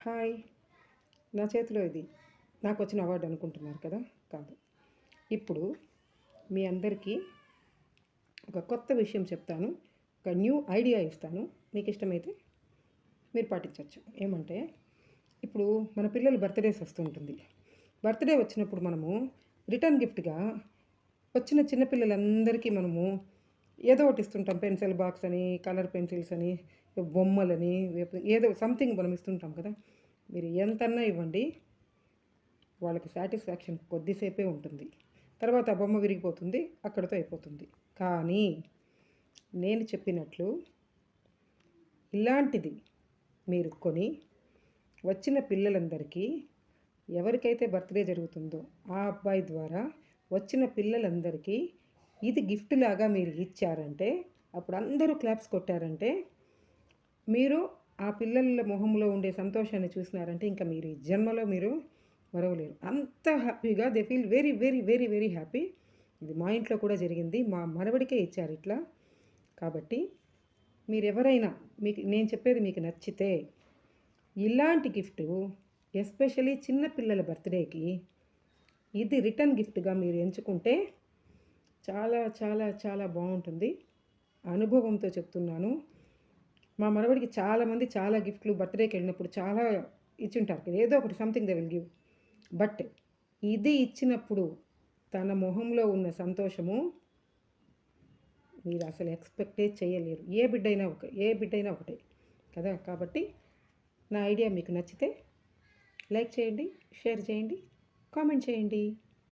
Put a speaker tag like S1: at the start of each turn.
S1: Hi! నా చేతిలో ఇది నాకొచ్చిన అవార్డ్ అనుకుంటున్నారు కదా! కాదు. ఇప్పుడు మీ అందరికీ ఒక కొత్త విషయం చెప్తాను. ఒక న్యూ ఐడియా ఇస్తాను. మీకిష్టమైతే మీరు పాటించొచ్చు. ఏమంటే, ఇప్పుడు మన పిల్లల బర్త్‌డేస్ వస్తూ ఉంటుంది. బర్త్‌డే వచ్చినప్పుడు మనము రిటర్న్ గిఫ్ట్‌గా వచ్చిన చిన్న పిల్లలందరికీ మనము ఏదో ఒకటి ఇస్తుంటాం. పెన్సిల్ బాక్స్ అని, కలర్ పెన్సిల్స్ అని, బొమ్మలని, ఏదో సంథింగ్ మనం ఇస్తుంటాం కదా! మీరు ఎంతన్నా ఇవ్వండి, వాళ్ళకి సాటిస్ఫాక్షన్ కొద్దిసేపే ఉంటుంది. తర్వాత ఆ బొమ్మ విరిగిపోతుంది, అక్కడితో అయిపోతుంది. కానీ నేను చెప్పినట్లు ఇలాంటిది మీరు కొని వచ్చిన పిల్లలందరికీ, ఎవరికైతే బర్త్‌డే జరుగుతుందో ఆ అబ్బాయి ద్వారా వచ్చిన పిల్లలందరికీ ఇది గిఫ్ట్ లాగా మీరు ఇచ్చారంటే, అప్పుడు అందరూ క్లాప్స్ కొట్టారంటే, మీరు ఆ పిల్లల మొహంలో ఉండే సంతోషాన్ని చూసినారంటే ఇంకా మీరు ఈ జన్మలో మీరు మరవలేరు. అంత హ్యాపీగా they feel very, very, very, very happy. ఇది మా ఇంట్లో కూడా జరిగింది. మా మనవడికే ఇచ్చారు ఇట్లా. కాబట్టి మీరెవరైనా నేను చెప్పేది మీకు నచ్చితే ఇలాంటి గిఫ్టు ఎస్పెషల్లీ చిన్న పిల్లల బర్త్‌డేకి ఇది రిటర్న్ గిఫ్ట్‌గా మీరు ఎంచుకుంటే చాలా, చాలా, చాలా బావుంటుంది. అనుభవంతో చెప్తున్నాను. మా మనవడికి చాలామంది చాలా గిఫ్ట్‌లు బర్త్‌డేకి వెళ్ళినప్పుడు చాలా ఇచ్చుంటారు కదా! ఏదో ఒకటి something they will give. But ఇది ఇచ్చినప్పుడు తన మొహంలో ఉన్న సంతోషము మీరు అసలు ఎక్స్‌పెక్టే చేయలేరు. ఏ బిడ్డైనా ఒకటే కదా! కాబట్టి నా ఐడియా మీకు నచ్చితే లైక్ చేయండి, షేర్ చేయండి, కామెంట్ చేయండి.